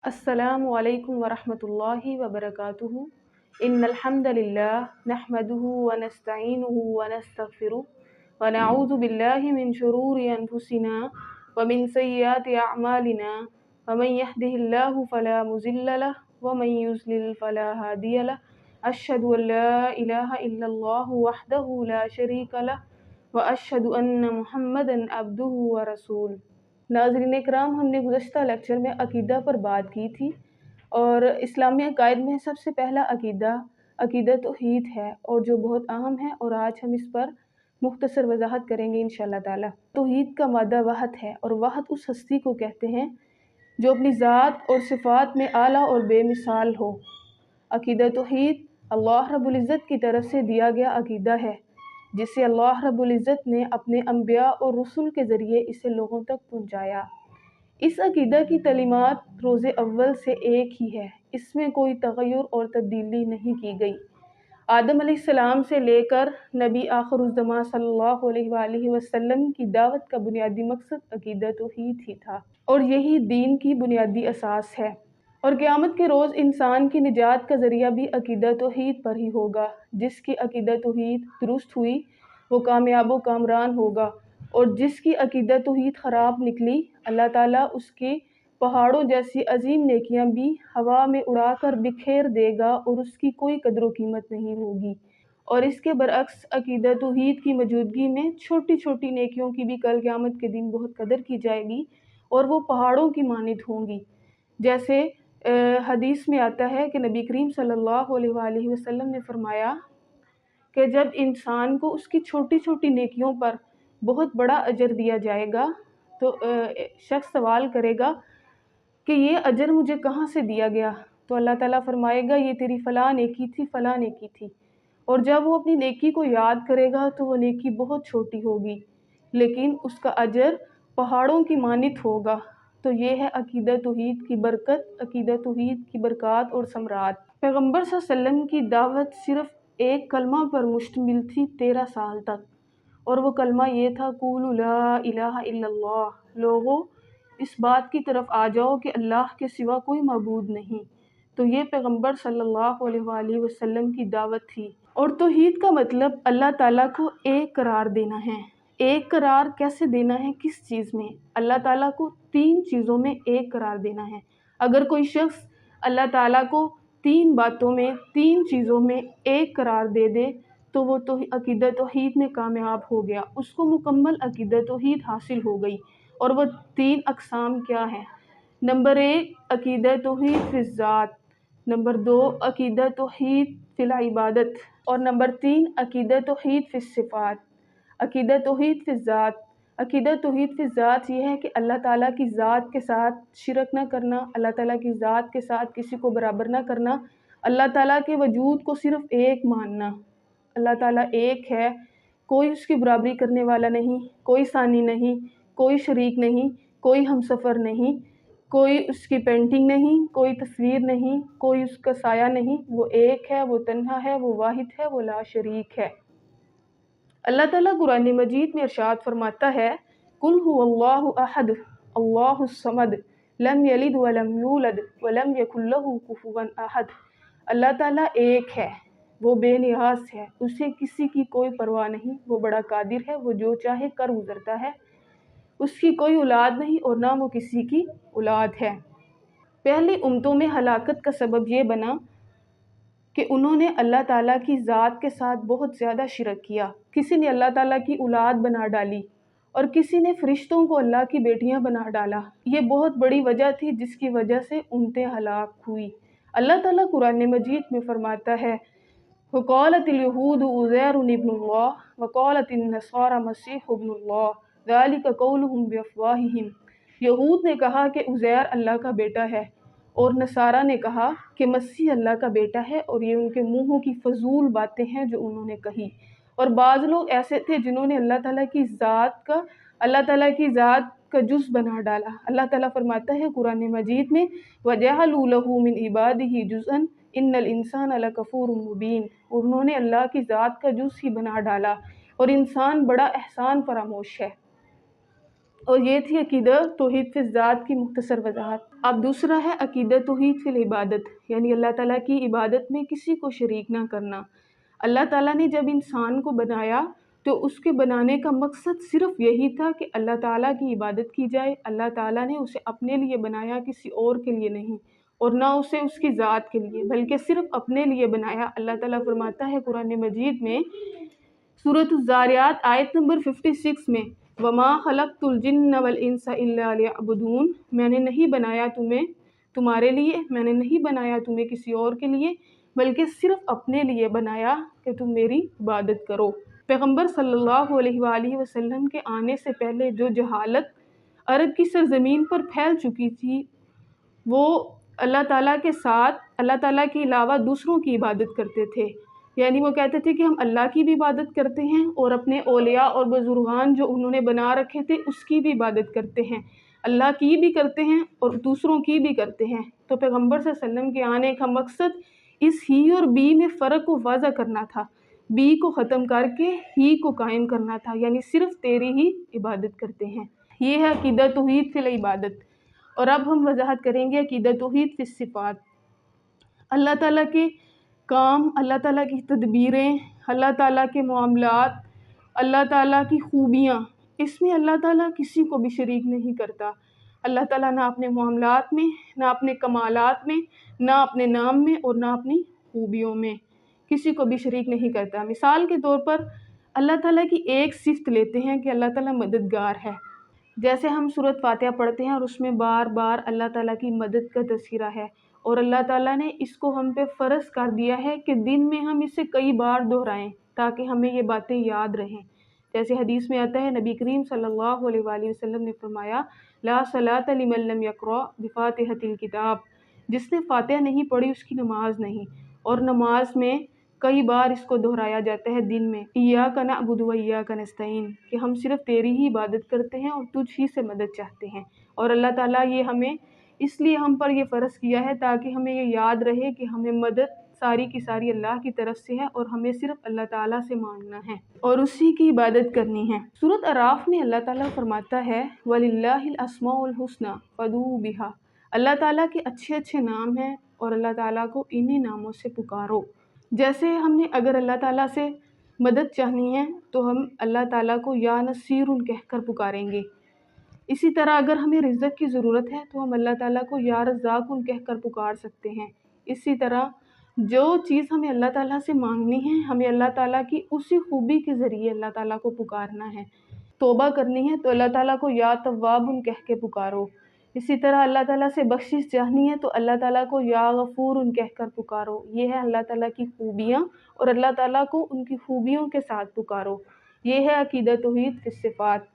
السلام علیکم ورحمۃ اللہ وبرکاتہ ان الحمد للہ نحمده ونستعینه ونستغفره ونعوذ باللہ من شرور انفسنا ومن سیئات اعمالنا ومن يهده الله فلا مضل له ومن يضلل فلا هادی له اشهد ان لا الہ الا اللہ وحدہ لا شریک له واشهد ان محمدا عبدہ ورسولہ۔ ناظرین اکرام، ہم نے گزشتہ لیکچر میں عقیدہ پر بات کی تھی، اور اسلامی عقائد میں سب سے پہلا عقیدہ توحید ہے، اور جو بہت اہم ہے، اور آج ہم اس پر مختصر وضاحت کریں گے انشاءاللہ تعالی۔ توحید کا مادہ وحد ہے، اور وحد اس ہستی کو کہتے ہیں جو اپنی ذات اور صفات میں اعلیٰ اور بے مثال ہو۔ عقیدہ توحید اللہ رب العزت کی طرف سے دیا گیا عقیدہ ہے، جسے اللہ رب العزت نے اپنے انبیاء اور رسول کے ذریعے اسے لوگوں تک پہنچایا۔ اس عقیدہ کی تعلیمات روز اول سے ایک ہی ہے، اس میں کوئی تغیر اور تبدیلی نہیں کی گئی۔ آدم علیہ السلام سے لے کر نبی آخر الزماں صلی اللہ علیہ وآلہ وسلم کی دعوت کا بنیادی مقصد عقیدہ توحید ہی تھا، اور یہی دین کی بنیادی اساس ہے۔ اور قیامت کے روز انسان کی نجات کا ذریعہ بھی عقیدہ توحید پر ہی ہوگا۔ جس کی عقیدہ توحید درست ہوئی وہ کامیاب و کامران ہوگا، اور جس کی عقیدہ توحید خراب نکلی، اللہ تعالیٰ اس کی پہاڑوں جیسی عظیم نیکیاں بھی ہوا میں اڑا کر بکھیر دے گا، اور اس کی کوئی قدر و قیمت نہیں ہوگی۔ اور اس کے برعکس عقیدہ توحید کی موجودگی میں چھوٹی چھوٹی نیکیوں کی بھی کل قیامت کے دن بہت قدر کی جائے گی، اور وہ پہاڑوں کی مانند ہوں گی۔ جیسے حدیث میں آتا ہے کہ نبی کریم صلی اللہ علیہ وآلہ وسلم نے فرمایا کہ جب انسان کو اس کی چھوٹی چھوٹی نیکیوں پر بہت بڑا اجر دیا جائے گا تو شخص سوال کرے گا کہ یہ اجر مجھے کہاں سے دیا گیا؟ تو اللہ تعالیٰ فرمائے گا یہ تیری فلاں نیکی تھی، فلاں نیکی تھی۔ اور جب وہ اپنی نیکی کو یاد کرے گا تو وہ نیکی بہت چھوٹی ہوگی، لیکن اس کا اجر پہاڑوں کی مانند ہوگا۔ تو یہ ہے عقیدہ توحید کی برکت، عقیدہ توحید کی برکات اور ثمرات۔ پیغمبر صلی اللہ علیہ وسلم کی دعوت صرف ایک کلمہ پر مشتمل تھی 13 سال تک، اور وہ کلمہ یہ تھا قولوا لا الہ الا اللہ، لوگوں اس بات کی طرف آ جاؤ کہ اللہ کے سوا کوئی معبود نہیں۔ تو یہ پیغمبر صلی اللہ علیہ وآلہ وسلم کی دعوت تھی۔ اور توحید کا مطلب اللہ تعالیٰ کو ایک قرار دینا ہے۔ ایک قرار کیسے دینا ہے؟ کس چیز میں؟ اللہ تعالیٰ کو 3 چیزوں میں ایک قرار دینا ہے۔ اگر کوئی شخص اللہ تعالیٰ کو 3 باتوں میں، 3 چیزوں میں ایک قرار دے دے تو وہ عقیدہ توحید میں کامیاب ہو گیا، اس کو مکمل عقیدہ توحید حاصل ہو گئی۔ اور وہ 3 اقسام کیا ہیں؟ نمبر 1 عقیدہ توحید فی الذات، نمبر 2 عقیدہ توحید فی العبادت، اور نمبر 3 عقیدہ توحید فی الصفات۔ عقیدہ توحید فی الذات، عقیدہ توحید فی الذات یہ ہے کہ اللہ تعالیٰ کی ذات کے ساتھ شرک نہ کرنا، اللہ تعالیٰ کی ذات کے ساتھ کسی کو برابر نہ کرنا، اللہ تعالیٰ کے وجود کو صرف ایک ماننا۔ اللہ تعالیٰ ایک ہے، کوئی اس کی برابری کرنے والا نہیں، کوئی ثانی نہیں، کوئی شریک نہیں، کوئی ہمسفر نہیں، کوئی اس کی پینٹنگ نہیں، کوئی تصویر نہیں، کوئی اس کا سایہ نہیں۔ وہ ایک ہے، وہ تنہا ہے، وہ واحد ہے، وہ لا شریک ہے۔ اللہ تعالیٰ قرآن مجید میں ارشاد فرماتا ہے قل هو اللہ احد اللہ الصمد لم یلد ولم یولد ولم یکن له کفوا احد۔ اللہ تعالیٰ ایک ہے، وہ بے نیاز ہے، اسے کسی کی کوئی پرواہ نہیں، وہ بڑا قادر ہے، وہ جو چاہے کر گزرتا ہے، اس کی کوئی اولاد نہیں اور نہ وہ کسی کی اولاد ہے۔ پہلی امتوں میں ہلاکت کا سبب یہ بنا کہ انہوں نے اللہ تعالیٰ کی ذات کے ساتھ بہت زیادہ شرک کیا۔ کسی نے اللہ تعالیٰ کی اولاد بنا ڈالی، اور کسی نے فرشتوں کو اللہ کی بیٹیاں بنا ڈالا۔ یہ بہت بڑی وجہ تھی جس کی وجہ سے امتیں ہلاک ہوئی۔ اللہ تعالیٰ قرآن مجید میں فرماتا ہے وَقَالَتِ الْيَهُودُ عُزَيْرٌ ابْنُ اللَّهِ وَقَالَتِ النَّصَارَى الْمَسِيحُ ابْنُ اللَّهِ ذَلِكَ قَوْلُهُمْ بِأَفْوَاهِهِمْ۔ یہود نے کہا کہ عزیر اللہ کا بیٹا ہے، اور نصارہ نے کہا کہ مسیح اللہ کا بیٹا ہے، اور یہ ان کے منہوں کی فضول باتیں ہیں جو انہوں نے کہی۔ اور بعض لوگ ایسے تھے جنہوں نے اللہ تعالیٰ کی ذات کا جز بنا ڈالا۔ اللہ تعالیٰ فرماتا ہے قرآن مجید میں وَجَعَلُوا لَهُ مِنْ عِبَادِهِ جُزْءًا إِنَّ الْإِنسَانَ لَكَفُورٌ مُبِينٌ۔ اور انہوں نے اللہ کی ذات کا جز ہی بنا ڈالا، اور انسان بڑا احسان فراموش ہے۔ اور یہ تھی عقیدہ توحید فی ذات کی مختصر وضاحت۔ اب دوسرا ہے عقیدہ توحید فی العبادت، یعنی اللہ تعالیٰ کی عبادت میں کسی کو شریک نہ کرنا۔ اللہ تعالیٰ نے جب انسان کو بنایا تو اس کے بنانے کا مقصد صرف یہی تھا کہ اللہ تعالیٰ کی عبادت کی جائے۔ اللہ تعالیٰ نے اسے اپنے لیے بنایا، کسی اور کے لیے نہیں، اور نہ اسے اس کی ذات کے لیے، بلکہ صرف اپنے لیے بنایا۔ اللہ تعالیٰ فرماتا ہے قرآن مجید میں سورۃ الذاریات آیت نمبر 56 میں، وَمَا خَلَقْتُ الْجِنَّ وَالْإِنسَ إِلَّا لِيَعْبُدُونَ، میں نے نہیں بنایا تمہارے لیے، میں نے نہیں بنایا تمہیں کسی اور کے لیے، بلکہ صرف اپنے لیے بنایا کہ تم میری عبادت کرو۔ پیغمبر صلی اللہ علیہ وآلہ وسلم کے آنے سے پہلے جو جہالت عرب کی سرزمین پر پھیل چکی تھی، وہ اللہ تعالیٰ کے ساتھ اللہ تعالیٰ کے علاوہ دوسروں کی عبادت کرتے تھے۔ یعنی وہ کہتے تھے کہ ہم اللہ کی بھی عبادت کرتے ہیں اور اپنے اولیاء اور بزرگان جو انہوں نے بنا رکھے تھے اس کی بھی عبادت کرتے ہیں، اللہ کی بھی کرتے ہیں اور دوسروں کی بھی کرتے ہیں۔ تو پیغمبر صلی اللہ علیہ وسلم کے آنے کا مقصد اس ہی اور بی میں فرق کو واضح کرنا تھا، بی کو ختم کر کے ہی کو قائم کرنا تھا، یعنی صرف تیری ہی عبادت کرتے ہیں۔ یہ ہے عقیدہ توحید فی العبادت۔ اور اب ہم وضاحت کریں گے عقیدہ توحید فی الصفات۔ اللہ تعالیٰ کے کام، اللہ تعالیٰ کی تدبیریں، اللہ تعالیٰ کے معاملات، اللہ تعالیٰ کی خوبیاں، اس میں اللہ تعالیٰ کسی کو بھی شریک نہیں کرتا۔ اللہ تعالیٰ نہ اپنے معاملات میں، نہ اپنے کمالات میں، نہ اپنے نام میں اور نہ اپنی خوبیوں میں کسی کو بھی شریک نہیں کرتا۔ مثال کے طور پر اللہ تعالیٰ کی ایک صفت لیتے ہیں کہ اللہ تعالیٰ مددگار ہے۔ جیسے ہم سورۃ فاتحہ پڑھتے ہیں اور اس میں بار بار اللہ تعالیٰ کی مدد کا تذکرہ ہے، اور اللہ تعالیٰ نے اس کو ہم پہ فرض کر دیا ہے کہ دن میں ہم اسے کئی بار دہرائیں تاکہ ہمیں یہ باتیں یاد رہیں۔ جیسے حدیث میں آتا ہے، نبی کریم صلی اللہ علیہ وآلہ وسلم نے فرمایا، لا صلاۃ لمن لم یقرأ بفاتحۃ الکتاب، جس نے فاتحہ نہیں پڑھی اس کی نماز نہیں۔ اور نماز میں کئی بار اس کو دہرایا جاتا ہے دن میں، ایاک نعبد و ایاک نستعین، کہ ہم صرف تیری ہی عبادت کرتے ہیں اور تجھ ہی سے مدد چاہتے ہیں۔ اور اللہ تعالیٰ یہ ہمیں اس لیے ہم پر یہ فرض کیا ہے تاکہ ہمیں یہ یاد رہے کہ ہمیں مدد ساری کی ساری اللہ کی طرف سے ہے اور ہمیں صرف اللہ تعالیٰ سے مانگنا ہے اور اسی کی عبادت کرنی ہے۔ سورۃ اعراف میں اللہ تعالیٰ فرماتا ہے، وَلِلَّهِ الْأَسْمَاءُ الْحُسْنَىٰ فَادْعُوهُ بِهَا، اللہ تعالیٰ کے اچھے اچھے نام ہیں اور اللہ تعالیٰ کو انہی ناموں سے پکارو۔ جیسے ہم نے اگر اللہ تعالیٰ سے مدد چاہنی ہے تو ہم اللہ تعالیٰ کو یا نصیر کہہ کر پکاریں گے۔ اسی طرح اگر ہمیں رزق کی ضرورت ہے تو ہم اللہ تعالیٰ کو یا رزاق کہہ کر پکار سکتے ہیں۔ اسی طرح جو چیز ہمیں اللہ تعالیٰ سے مانگنی ہے، ہمیں اللہ تعالیٰ کی اسی خوبی کے ذریعے اللہ تعالیٰ کو پکارنا ہے۔ توبہ کرنی ہے تو اللہ تعالیٰ کو یا تواب کہہ کے پکارو۔ اسی طرح اللہ تعالیٰ سے بخشش چاہنی ہے تو اللہ تعالیٰ کو یا غفور کہہ کر پکارو۔ یہ ہے اللہ تعالیٰ کی خوبیاں، اور اللہ تعالیٰ کو ان کی خوبیوں کے ساتھ پکارو۔ یہ ہے عقیدہ توحید فی الصفات۔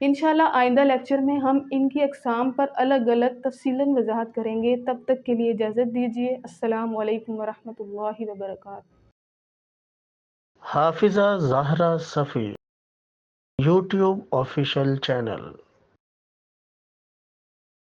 انشاءاللہ آئندہ لیکچر میں ہم ان کی اقسام پر الگ الگ تفصیلاً وضاحت کریں گے۔ تب تک کے لیے اجازت دیجیے۔ السلام علیکم ورحمۃ اللہ وبرکاتہ۔ Hafiza Zahra Safi YouTube official channel